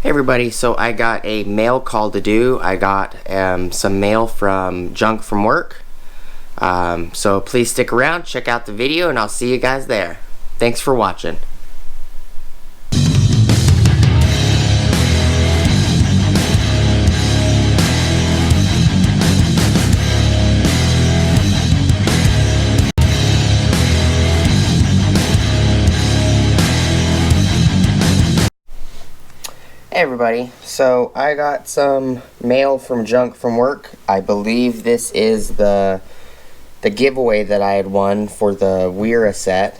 Hey everybody, so I got a mail call to do. I got some mail from Junk from Work. So please stick around, check out the video, and I'll see you guys there. Thanks for watching. Hey everybody, so I got some mail from Junk from Work. I believe this is the giveaway that I had won for the Wera set.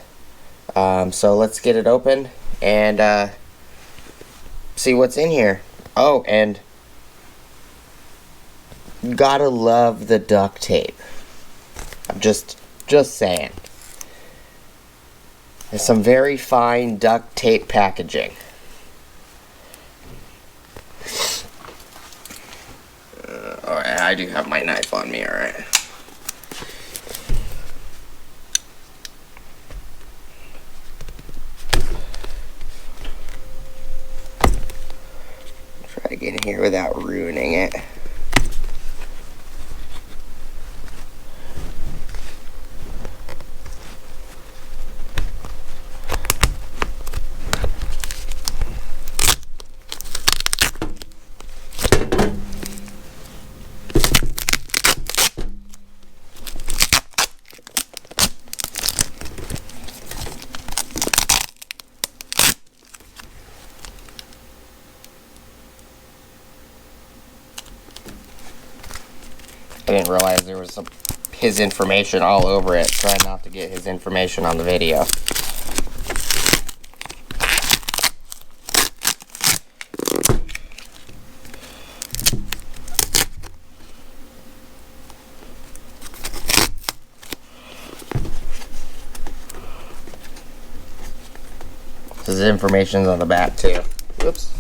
So let's get it open and see what's in here. Oh, and you gotta love the duct tape. I'm just saying. There's some very fine duct tape packaging. Alright, I do have my knife on me, alright. Try to get in here without ruining it. I didn't realize there was his information all over it. Trying not to get his information on the video. His information's on the back too. Whoops.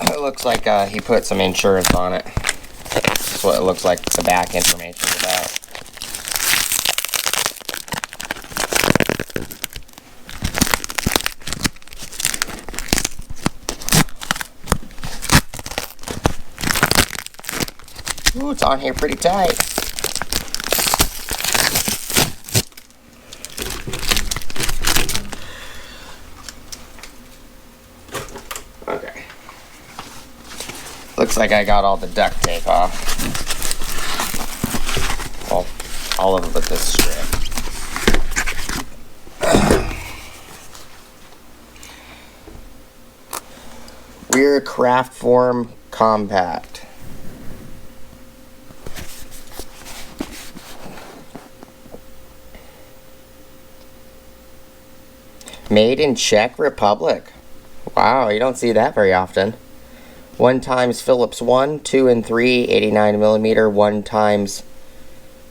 It looks like he put some insurance on it. That's what it looks like the back information is about. Ooh, it's on here pretty tight. Okay. Looks like I got all the duct tape off. Well, all of it but this strip. Wera Craft Form Compact. Made in Czech Republic. Wow, you don't see that very often. 1 times Phillips 1, 2 and 3, 89 millimeter. 1 times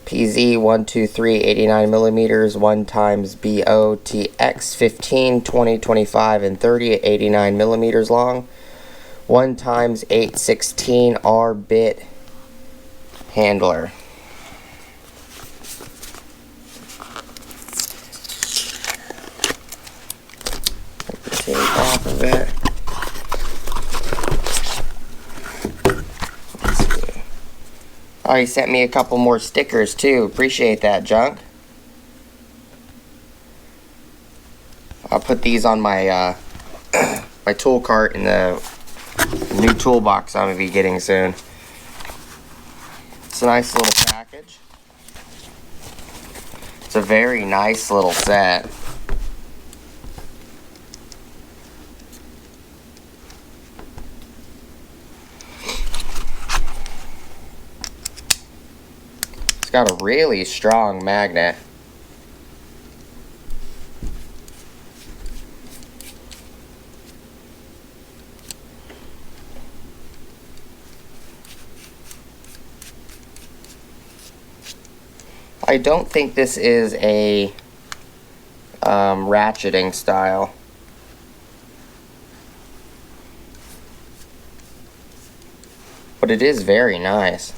PZ 1, 2, 3, 89 millimeters. 1 times BOTX 15, 20, 25, and 30 at 89 millimeters long. 1 times 816 R bit handler. Take off of it. Let's see. Oh, he sent me a couple more stickers too. Appreciate that, Junk. I'll put these on my my tool cart in the new toolbox I'm gonna be getting soon. It's a nice little package. It's a very nice little set. It's got a really strong magnet. I don't think this is a ratcheting style. But it is very nice.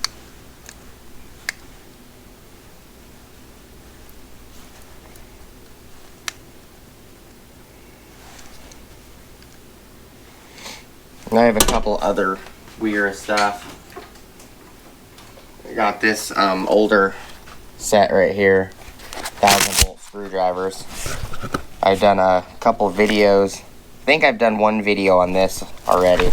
I have a couple other weird stuff. I got this older set right here, 1000-volt screwdrivers. I've done a couple videos. I think I've done one video on this already.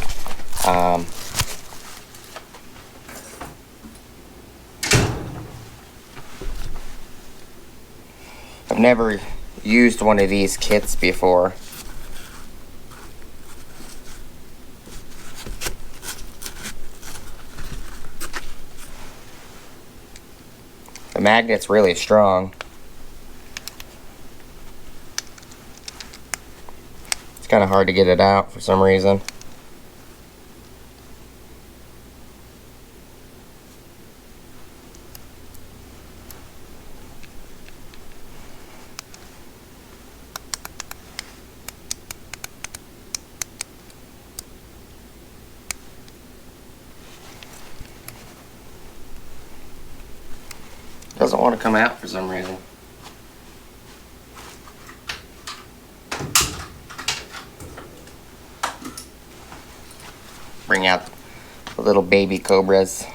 I've never used one of these kits before. The magnet's really strong. It's kind of hard to get it out for some reason. Doesn't want to come out for some reason. Bring out the little baby cobras.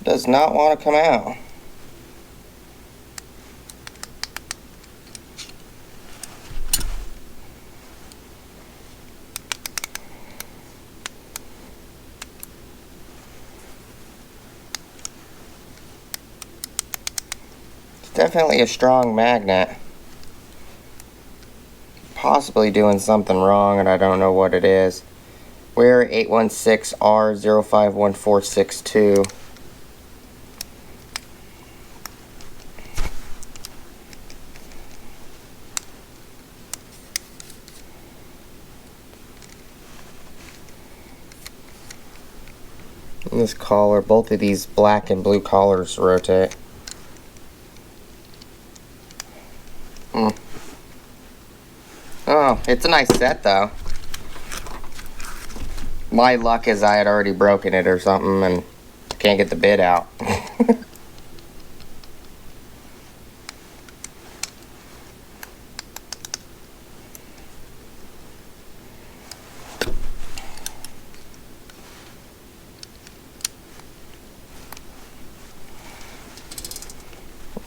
Does not want to come out. It's definitely a strong magnet. Possibly doing something wrong and I don't know what it is. Wera 816R051462. This collar, both of these black and blue collars rotate. Oh, it's a nice set though. My luck is I had already broken it or something and can't get the bit out.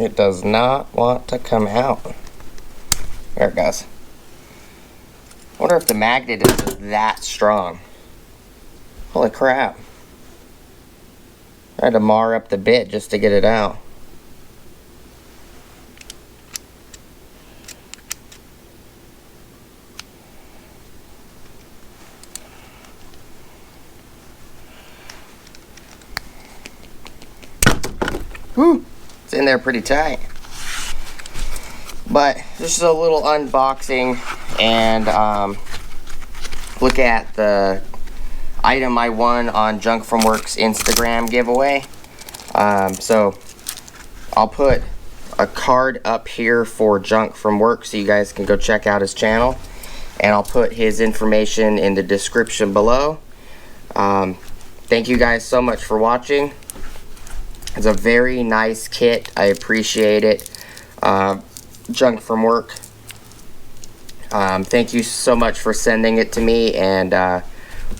It does not want to come out. There it goes. I wonder if the magnet is that strong. Holy crap. I had to mar up the bit just to get it out. Whew. It's in there pretty tight. But this is a little unboxing and look at the item I won on Junk From Work's Instagram giveaway. So I'll put a card up here for Junk From Work so you guys can go check out his channel, and I'll put his information in the description below. Thank you guys so much for watching. It's a very nice kit. I appreciate it. Junk From Work, thank you so much for sending it to me, and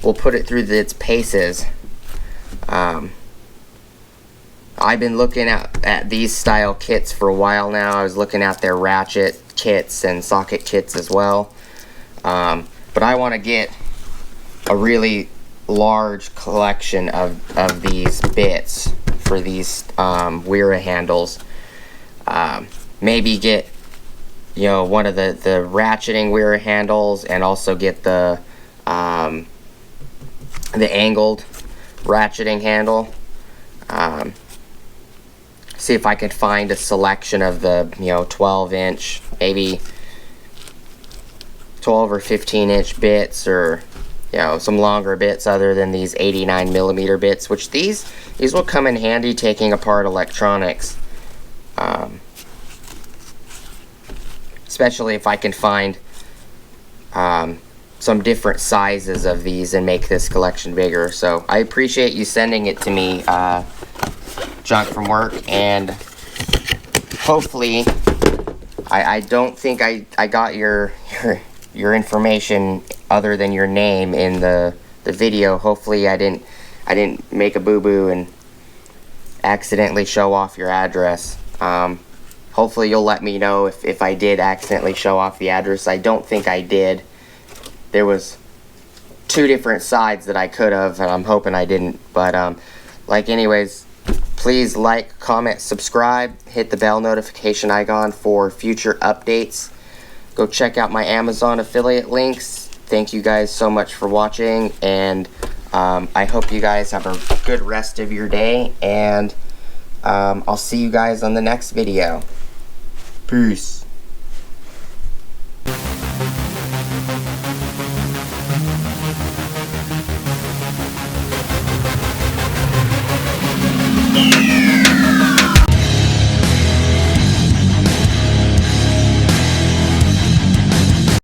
we'll put it through its paces. I've been looking at these style kits for a while now. I was looking at their Ratchet kits and socket kits as well, but I want to get a really large collection of these bits for these Wera handles. Maybe get, you know, one of the ratcheting Wera handles, and also get the angled ratcheting handle. See if I can find a selection of the, you know, 12-inch, maybe 12 or 15-inch bits, or, you know, some longer bits other than these 89mm bits, which these will come in handy taking apart electronics. Especially if I can find some different sizes of these and make this collection bigger. So I appreciate you sending it to me, Junk from Work, and hopefully I don't think I got your information other than your name in the video. Hopefully I didn't make a boo-boo and accidentally show off your address. Hopefully you'll let me know if I did accidentally show off the address. I don't think I did. There was 2 different sides that I could have, and I'm hoping I didn't. But like, anyways, please like, comment, subscribe, hit the bell notification icon for future updates. Go check out my Amazon affiliate links. Thank you guys so much for watching, and I hope you guys have a good rest of your day, and I'll see you guys on the next video. Peace.